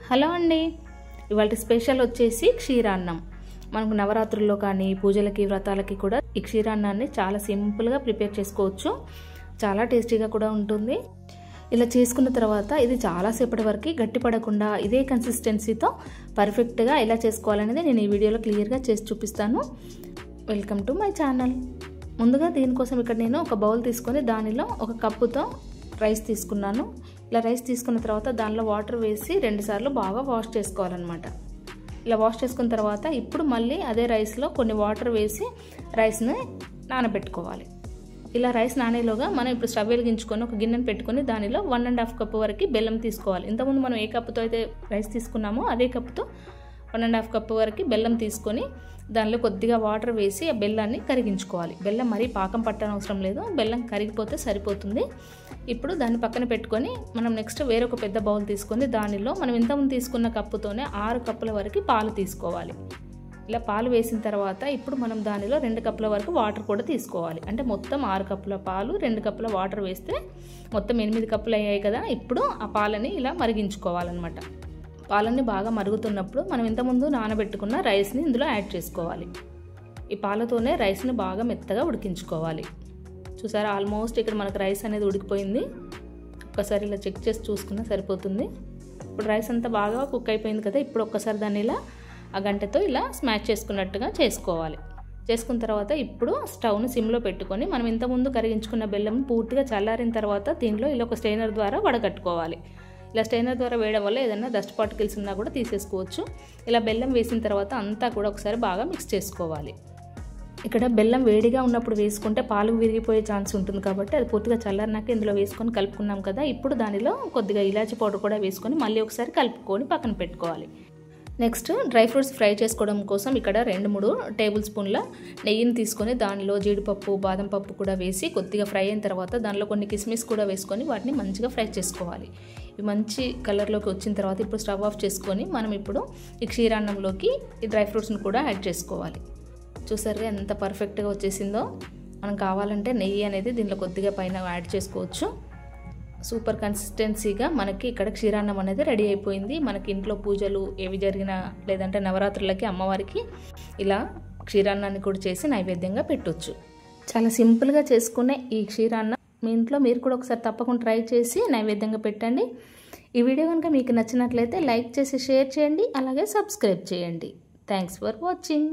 Hello అండి, ఇవాళ special వచ్చేసి క్షీరాన్నం. మనకు నవరాత్రుల్లో కానీ పూజలకి వ్రతాలకి కూడా ఈ క్షీరాన్నాన్ని చాలా సింపుల్గా ప్రిపేర్ చేసుకోవచ్చు. చాలా టేస్టీగా కూడా ఉంటుంది. ఇలా చేసుకున్న తర్వాత ఇది చాలాసేపటి వరకు గట్టిపడకుండా ఇదే కన్సిస్టెన్సీతో పర్ఫెక్ట్గా ఎలా చేసుకోవాలనేది నేను ఈ వీడియోలో క్లియర్గా చేసి చూపిస్తాను. Welcome to my channel. ముందుగా దీనికోసం ఇక్కడ నేను ఒక బౌల్ తీసుకొని దానిలో ఒక కప్పుతో రైస్ తీసుకున్నాను. ఇలా రైస్ తీసుకున్న తర్వాత దానిలో వాటర్ వేసి 2 సార్లు బాగా వాష్ చేసుకోవాలన్నమాట. ఇలా వాష్ చేసుకున్న తర్వాత ఇప్పుడు మళ్ళీ అదే రైస్లో కొన్ని వాటర్ వేసి రైస్ని నానబెట్టుకోవాలి. ఇలా రైస్ నానేలోగా మనం ఇప్పుడు స్టవ్ వెలిగించుకొని ఒక గిన్నెను పెట్టుకొని దానిలో 1.5 కప్పు వరకు బెల్లం తీసుకోవాలి. ఇంతకుముందు మనం ఏ కప్పుతో అయితే రైస్ తీసుకున్నామో అదే కప్పుతో 1.5 కప్పు వరకు బెల్లం తీసుకొని దానిలో కొద్దిగా వాటర్ వేసి ఆ బెల్లాన్ని కరిగించుకోవాలి. బెల్లం మరీ పాకం పట్టనవసరం లేదు, బెల్లం కరిగిపోతే సరిపోతుంది. ఇప్పుడు దాన్ని పక్కన పెట్టుకొని మనం నెక్స్ట్ వేరొక పెద్ద బౌల్ తీసుకొని దానిలో మనం ఇంతకుముందు తీసుకున్న కప్పుతోనే 6 కప్పుల వరకు పాలు తీసుకోవాలి. ఇలా పాలు వేసిన తర్వాత ఇప్పుడు మనం దానిలో 2 కప్పుల వరకు వాటర్ కూడా తీసుకోవాలి. అంటే మొత్తం 6 కప్పుల పాలు 2 కప్పుల వాటర్ వేస్తే మొత్తం 8 కప్పులు అయ్యాయి కదా. ఇప్పుడు ఆ పాలని ఇలా మరిగించుకోవాలన్నమాట. పాలన్నీ బాగా మరుగుతున్నప్పుడు మనం ఇంతకుముందు నానబెట్టుకున్న రైస్ని ఇందులో యాడ్ చేసుకోవాలి. ఈ పాలతోనే రైస్ని బాగా మెత్తగా ఉడికించుకోవాలి. చూసారా, ఆల్మోస్ట్ ఇక్కడ మనకు రైస్ అనేది ఉడికిపోయింది. ఒక్కసారి ఇలా చెక్ చేసి చూసుకున్నా సరిపోతుంది. ఇప్పుడు రైస్ అంతా బాగా కుక్ అయిపోయింది కదా. ఇప్పుడు ఒక్కసారి దాన్ని ఇలా ఆ గంటతో ఇలా స్మాష్ చేసుకున్నట్టుగా చేసుకోవాలి. చేసుకున్న తర్వాత ఇప్పుడు స్టవ్ను సిమ్లో పెట్టుకొని మనం ఇంతకుముందు కరిగించుకున్న బెల్లం పూర్తిగా చల్లారిన తర్వాత దీనిలో ఇలా ఒక స్ట్రైనర్ ద్వారా వడగట్టుకోవాలి. ఇలా స్ట్రైనర్ ద్వారా వేయడం వల్ల ఏదైనా డస్ట్ పార్టికల్స్ ఉన్నా కూడా తీసేసుకోవచ్చు. ఇలా బెల్లం వేసిన తర్వాత అంతా కూడా ఒకసారి బాగా మిక్స్ చేసుకోవాలి. ఇక్కడ బెల్లం వేడిగా ఉన్నప్పుడు వేసుకుంటే పాలు విరిగిపోయే ఛాన్స్ ఉంటుంది కాబట్టి అది పూర్తిగా చల్లారినాక ఇందులో వేసుకొని కలుపుకున్నాం కదా. ఇప్పుడు దానిలో కొద్దిగా ఇలాచి పౌడర్ కూడా వేసుకొని మళ్ళీ ఒకసారి కలుపుకొని పక్కన పెట్టుకోవాలి. నెక్స్ట్ డ్రై ఫ్రూట్స్ ఫ్రై చేసుకోవడం కోసం ఇక్కడ 2-3 టేబుల్ స్పూన్ల నెయ్యిని తీసుకొని దానిలో జీడిపప్పు బాదం పప్పు కూడా వేసి కొద్దిగా ఫ్రై అయిన తర్వాత దానిలో కొన్ని కిస్మిస్ కూడా వేసుకొని వాటిని మంచిగా ఫ్రై చేసుకోవాలి. ఇవి మంచి కలర్లోకి వచ్చిన తర్వాత ఇప్పుడు స్టవ్ ఆఫ్ చేసుకొని మనం ఇప్పుడు ఈ క్షీరాన్నంలోకి ఈ డ్రై ఫ్రూట్స్ని కూడా యాడ్ చేసుకోవాలి. చూసారుగా ఎంత పర్ఫెక్ట్గా వచ్చేసిందో. మనం కావాలంటే నెయ్యి అనేది దీనిలో కొద్దిగా పైన యాడ్ చేసుకోవచ్చు. సూపర్ కన్సిస్టెన్సీగా మనకి ఇక్కడ క్షీరాన్నం అనేది రెడీ అయిపోయింది. మనకి ఇంట్లో పూజలు ఏవి జరిగినా లేదంటే నవరాత్రులకి అమ్మవారికి ఇలా క్షీరాన్నాన్ని కూడా చేసి నైవేద్యంగా పెట్టొచ్చు. చాలా సింపుల్గా చేసుకునే ఈ క్షీరాన్నం మీ ఇంట్లో మీరు కూడా ఒకసారి తప్పకుండా ట్రై చేసి నైవేద్యంగా పెట్టండి. ఈ వీడియో కనుక మీకు నచ్చినట్లయితే లైక్ చేసి షేర్ చేయండి, అలాగే సబ్స్క్రైబ్ చేయండి. Thanks for watching.